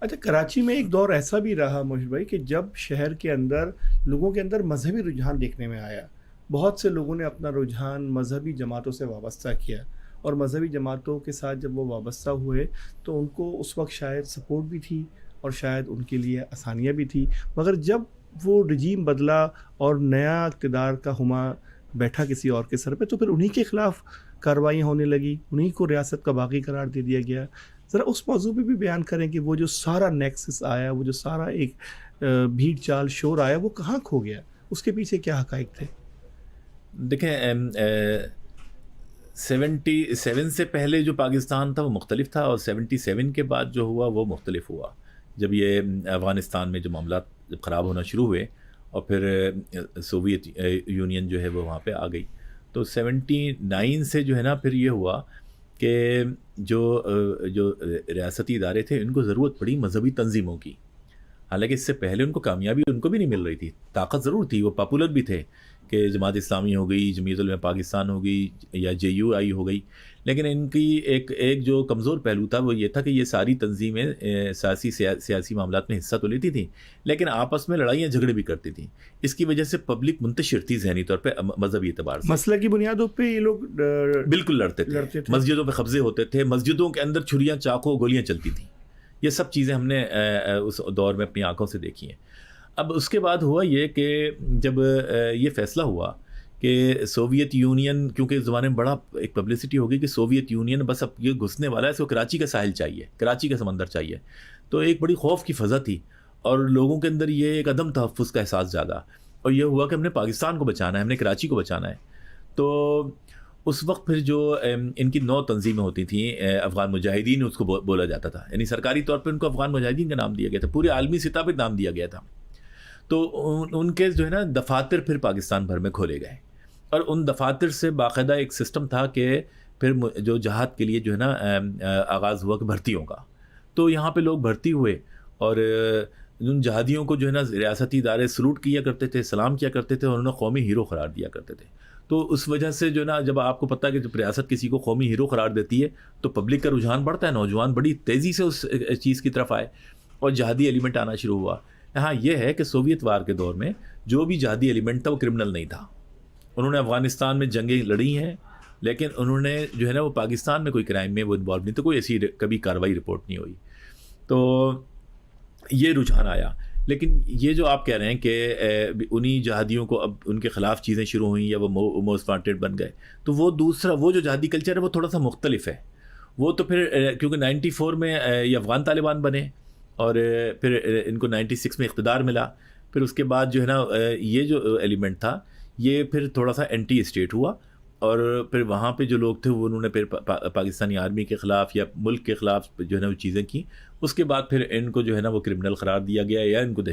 اچھا، کراچی میں ایک دور ایسا بھی رہا موشد بھائی کہ جب شہر کے اندر لوگوں کے اندر مذہبی رجحان دیکھنے میں آیا. بہت سے لوگوں نے اپنا رجحان مذہبی جماعتوں سے وابستہ کیا، اور مذہبی جماعتوں کے ساتھ جب وہ وابستہ ہوئے تو ان کو اس وقت شاید سپورٹ بھی تھی اور شاید ان کے لیے آسانیاں بھی تھی. مگر جب وہ رجیم بدلا اور نیا اقتدار کا ہما بیٹھا کسی اور کے سر پہ، تو پھر انہی کے خلاف کارروائیاں ہونے لگی، انہی کو ریاست کا باغی قرار دے دیا گیا. ذرا اس موضوع پہ بھی بیان کریں کہ وہ جو سارا نیکسس آیا، وہ جو سارا ایک بھیڑ چال شور آیا، وہ کہاں کھو گیا، اس کے پیچھے کیا حقائق تھے؟ دیکھیں 77 سے پہلے جو پاکستان تھا وہ مختلف تھا، اور 77 کے بعد جو ہوا وہ مختلف ہوا. جب یہ افغانستان میں جو معاملات جب خراب ہونا شروع ہوئے اور پھر سوویت یونین جو ہے وہ وہاں پہ آ گئی، تو 79 سے جو ہے نا پھر یہ ہوا کہ جو ریاستی ادارے تھے ان کو ضرورت پڑی مذہبی تنظیموں کی. حالانکہ اس سے پہلے ان کو کامیابی ان کو بھی نہیں مل رہی تھی. طاقت ضرور تھی، وہ پاپولر بھی تھے کہ جماعت اسلامی ہو گئی، جمعیت علماء پاکستان ہو گئی، یا JUI ہو گئی، لیکن ان کی ایک جو کمزور پہلو تھا وہ یہ تھا کہ یہ ساری تنظیمیں سیاسی معاملات میں حصہ تو لیتی تھیں، لیکن آپس میں لڑائیاں جھگڑے بھی کرتی تھیں. اس کی وجہ سے پبلک منتشر تھی ذہنی طور پہ مذہبی اعتبار سے. مسئلہ کی بنیادوں پہ یہ لوگ بالکل لڑتے تھے. مسجدوں پہ قبضے ہوتے تھے، مسجدوں کے اندر چھریاں چاقو گولیاں چلتی تھیں. یہ سب چیزیں ہم نے اس دور میں اپنی آنکھوں سے دیکھی ہیں. اب اس کے بعد ہوا یہ کہ جب یہ فیصلہ ہوا کہ سوویت یونین، کیونکہ اس زمانے میں بڑا ایک پبلسٹی ہو گئی کہ سوویت یونین بس اب یہ گھسنے والا ہے، اس کو کراچی کا ساحل چاہیے، کراچی کا سمندر چاہیے. تو ایک بڑی خوف کی فضا تھی اور لوگوں کے اندر یہ ایک عدم تحفظ کا احساس جاگا، اور یہ ہوا کہ ہم نے پاکستان کو بچانا ہے، ہم نے کراچی کو بچانا ہے. تو اس وقت پھر جو ان کی 9 تنظیمیں ہوتی تھیں، افغان مجاہدین اس کو بولا جاتا تھا، یعنی سرکاری طور پہ ان کو افغان مجاہدین کا نام دیا گیا تھا، پورے عالمی سطح پہ نام دیا گیا تھا. تو ان کے جو ہے نا دفاتر پھر پاکستان بھر میں کھولے گئے، اور ان دفاتر سے باقاعدہ ایک سسٹم تھا کہ پھر جو جہاد کے لیے جو ہے نا آغاز ہوا کہ بھرتیوں کا. تو یہاں پہ لوگ بھرتی ہوئے، اور ان جہادیوں کو جو ہے نا ریاستی ادارے سلوٹ کیا کرتے تھے، سلام کیا کرتے تھے، اور انہیں قومی ہیرو قرار دیا کرتے تھے. تو اس وجہ سے جو ہے نا جب آپ کو پتہ ہے کہ جب ریاست کسی کو قومی ہیرو قرار دیتی ہے تو پبلک کا رجحان بڑھتا ہے، نوجوان بڑی تیزی سے اس چیز کی طرف آئے اور جہادی ایلیمنٹ آنا شروع ہوا. ہاں یہ ہے کہ سوویت وار کے دور میں جو بھی جہادی ایلیمنٹ تھا وہ کرمنل نہیں تھا. انہوں نے افغانستان میں جنگیں لڑی ہیں، لیکن انہوں نے جو ہے نا وہ پاکستان میں کوئی کرائم میں وہ انوالو نہیں، تو کوئی ایسی کبھی کارروائی رپورٹ نہیں ہوئی. تو یہ رجحان آیا. لیکن یہ جو آپ کہہ رہے ہیں کہ انہی جہادیوں کو اب ان کے خلاف چیزیں شروع ہوئیں یا وہ موسٹ وانٹیڈ بن گئے، تو وہ دوسرا وہ جو جہادی کلچر ہے وہ تھوڑا سا مختلف ہے. وہ تو پھر کیونکہ 94 میں یہ افغان طالبان بنے، اور پھر ان کو 96 میں اقتدار ملا. پھر اس کے بعد جو ہے نا یہ جو ایلیمنٹ تھا یہ پھر تھوڑا سا اینٹی اسٹیٹ ہوا، اور پھر وہاں پہ جو لوگ تھے وہ انہوں نے پھر پاکستانی آرمی کے خلاف یا ملک کے خلاف جو ہے نا وہ چیزیں کی. اس کے بعد پھر ان کو جو ہے نا وہ کرمنل قرار دیا گیا، یا ان کو